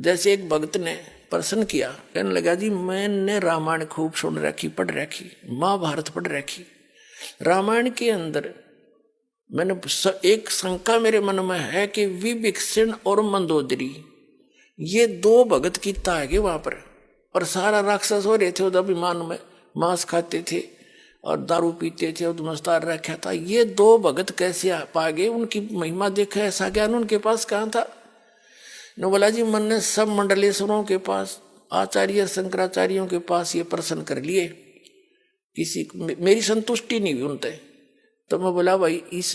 जैसे एक भक्त ने प्रश्न किया, कहने लगा जी मैंने रामायण खूब सुन रखी, पढ़ रखी, महाभारत पढ़ रखी, रामायण के अंदर मैंने एक शंका मेरे मन में है कि विभीषण और मंदोदरी ये दो भगत कीता है कि वहां पर, और सारा राक्षस हो रहे थे उधर अभिमान में, मांस खाते थे और दारू पीते थे और मस्तार रखा था, ये दो भगत कैसे पा गए, उनकी महिमा देखे, ऐसा ज्ञान उनके पास कहाँ था। न बोला जी मैंने सब मंडलेश्वरों के पास, आचार्य शंकराचार्यों के पास ये प्रश्न कर लिए, किसी मेरी संतुष्टि नहीं हुई उनसे। तो मैं बोला भाई इस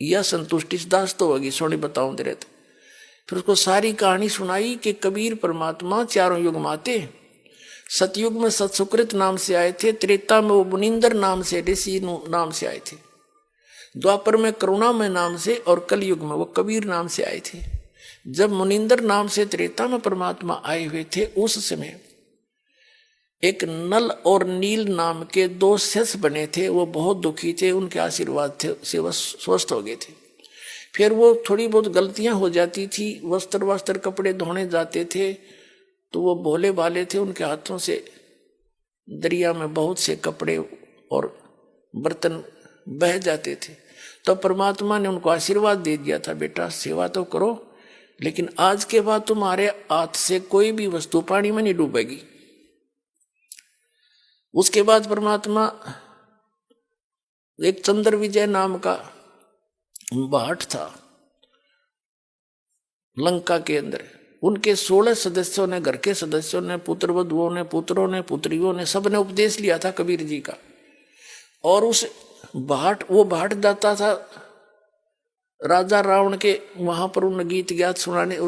यह संतुष्टि दास तो होगी, सोनी बताऊं दे रहे थे। फिर उसको सारी कहानी सुनाई कि कबीर परमात्मा चारों युग में आते, सतयुग में सतसुकृत नाम से आए थे, त्रेता में वो मुनिंदर नाम से, ऋषि नाम से आए थे, द्वापर में करुणामय नाम से, और कलयुग में वो कबीर नाम से आए थे। जब मुनिंदर नाम से त्रेता में परमात्मा आए हुए थे, उस समय एक नल और नील नाम के दो शिष्य बने थे, वो बहुत दुखी थे, उनके आशीर्वाद से वह स्वस्थ हो गए थे। फिर वो थोड़ी बहुत गलतियां हो जाती थी, वस्त्र कपड़े धोने जाते थे तो वो भोले भाले थे, उनके हाथों से दरिया में बहुत से कपड़े और बर्तन बह जाते थे। तो परमात्मा ने उनको आशीर्वाद दे दिया था, बेटा सेवा तो करो, लेकिन आज के बाद तुम्हारे हाथ से कोई भी वस्तु पानी में नहीं डूबेगी। उसके बाद परमात्मा एक चंद्र विजय नाम का भाट था लंका के अंदर, उनके 16 सदस्यों ने, घर के सदस्यों ने, पुत्रवधुओं ने, पुत्रों ने, पुत्रियों ने, सब ने उपदेश लिया था कबीर जी का। और उस भाट, वो भाट जाता था राजा रावण के वहां पर, उन गीत ज्ञात सुनाने,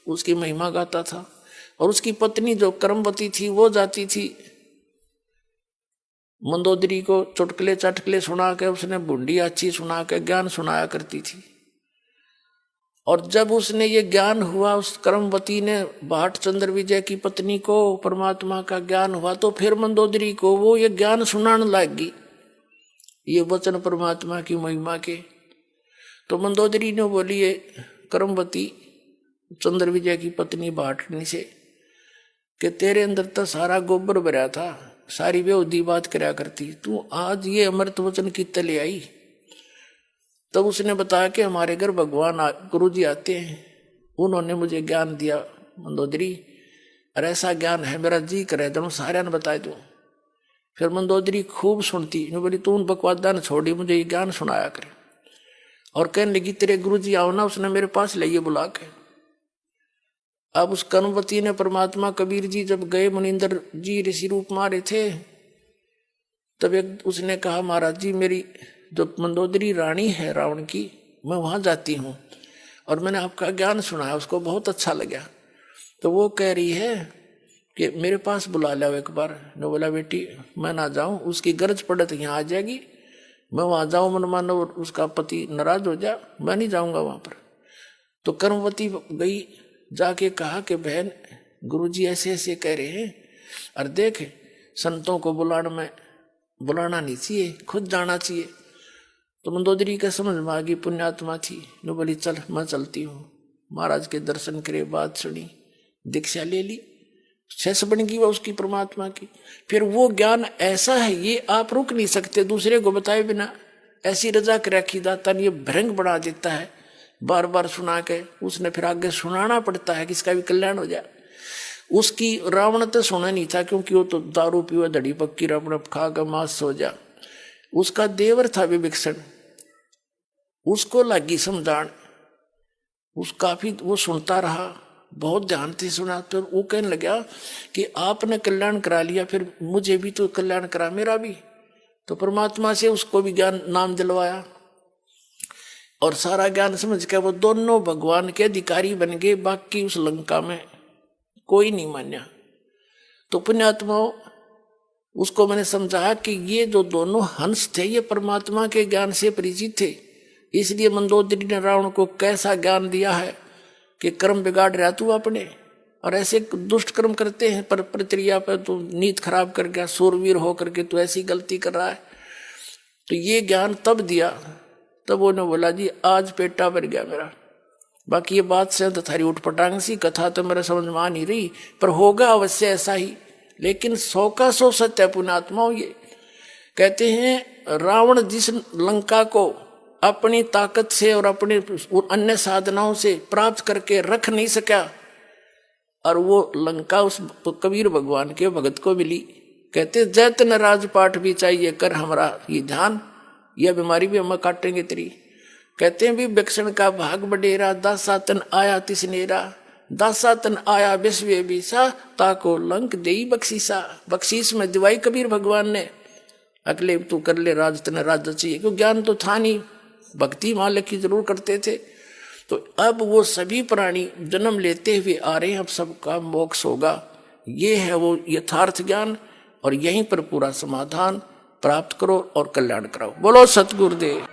उसकी महिमा गाता था। और उसकी पत्नी जो कर्मवती थी वो जाती थी मंदोदरी को चुटकले चटकले सुना के, उसने बूंदी अच्छी सुना के ज्ञान सुनाया करती थी। और जब उसने ये ज्ञान हुआ, उस कर्मवती ने भाट चंद्र विजय की पत्नी को परमात्मा का ज्ञान हुआ, तो फिर मंदोदरी को वो ये ज्ञान सुनाने लगी, ये वचन परमात्मा की महिमा के। तो मंदोदरी ने बोली ये कर्मवती चंद्र विजय की पत्नी भाटनी से कि तेरे अंदर तो सारा गोबर भरा था, सारी बेहुदी बात कराया करती, तू आज ये अमृत वचन की तले आई। तब उसने बताया कि हमारे घर भगवान गुरु जी आते हैं, उन्होंने मुझे ज्ञान दिया मंदोदरी, और ऐसा ज्ञान है मेरा जी करे तो सारे ने बताए दूं। फिर मंदोदरी खूब सुनती, बोली तू उन बकवादा ने छोड़ी, मुझे ये ज्ञान सुनाया करे। और कहने लगी तेरे गुरु जी आओ ना, उसने मेरे पास ले बुला के। अब उस कर्मवती ने, परमात्मा कबीर जी जब गए मुनिंदर जी ऋषि रूप में आ रहे थे, तब एक उसने कहा महाराज जी मेरी जो मंदोदरी रानी है रावण की, मैं वहां जाती हूँ और मैंने आपका ज्ञान सुना है, उसको बहुत अच्छा लगा। तो वो कह रही है कि मेरे पास बुला लो एक बार। ने बोला बेटी मैं ना जाऊं, उसकी गरज पड़े तो यहाँ आ जाएगी, मैं वहां जाऊं मन मानो उसका पति नाराज हो जा, मैं नहीं जाऊंगा वहां पर। तो कर्मवती गई, जाके कहा कि बहन गुरुजी ऐसे ऐसे कह रहे हैं, और देख संतों को बुलाना नहीं चाहिए, खुद जाना चाहिए। तो मंदोदरी का समझ में आ गई, पुण्यात्मा थी, नो बोली चल मैं चलती हूँ। महाराज के दर्शन करे, बात सुनी, दीक्षा ले ली, शेष बन गई वो उसकी परमात्मा की। फिर वो ज्ञान ऐसा है, ये आप रुक नहीं सकते दूसरे को बताए बिना, ऐसी रजा कर रखी दाता ने, ये भ्रंग बढ़ा देता है बार बार सुना के, उसने फिर आगे सुनाना पड़ता है कि इसका भी कल्याण हो जाए। उसकी रावण तो सुना नहीं था, क्योंकि वो तो दारू पीवा धड़ी पक्की रावण खा कर मांस सो जा। उसका देवर था विभीषण, उसको लगी समझान, उस काफी वो सुनता रहा, बहुत ध्यान से सुना। तो वो कहने लगा कि आपने कल्याण करा लिया, फिर मुझे भी तो कल्याण करा मेरा भी। तो परमात्मा से उसको भी ज्ञान नाम दिलवाया, और सारा ज्ञान समझ के वो दोनों भगवान के अधिकारी बन गए। बाकी उस लंका में कोई नहीं मान्या। तो पुण्यात्मा उसको मैंने समझाया कि ये जो दोनों हंस थे ये परमात्मा के ज्ञान से परिचित थे, इसलिए मंदोदरी ने रावण को कैसा ज्ञान दिया है कि कर्म बिगाड़ रहा तू अपने, और ऐसे दुष्ट कर्म करते हैं पर प्रक्रिया पर तू नीत खराब कर गया, सूरवीर होकर के तू ऐसी गलती कर रहा है। तो ये ज्ञान तब दिया, तब उन्होंने बोला जी आज पेटा भर गया मेरा, बाकी ये बात से तो थारी उठपटांग सी कथा तो मेरे समझ में आ नहीं रही, पर होगा अवश्य ऐसा ही। लेकिन 100 का 100 सत्य है पुण्यात्माओं। ये कहते हैं रावण जिस लंका को अपनी ताकत से और अपने अन्य साधनाओं से प्राप्त करके रख नहीं सका, और वो लंका उस कबीर भगवान के भगत को मिली। कहते जैतन राजपाट भी चाहिए कर हमारा ये ध्यान, यह बीमारी भी हम काटेंगे तेरी। कहते हैं भी विक्षण का भाग बडेरा, दासातन आया तिसनेरा, दासातन आया विश्व बीसा, ताको लंक देई बख्शीसा। बख्शीश में दिवाई कबीर भगवान ने, अगले तू कर ले राज, तने राज चाहिए, क्यों ज्ञान तो था नहीं, भक्ति मालिक की जरूर करते थे। तो अब वो सभी प्राणी जन्म लेते हुए आ रहे हैं, अब सबका मोक्ष होगा। ये है वो यथार्थ ज्ञान, और यहीं पर पूरा समाधान प्राप्त करो और कल्याण कराओ। बोलो सतगुरुदेव।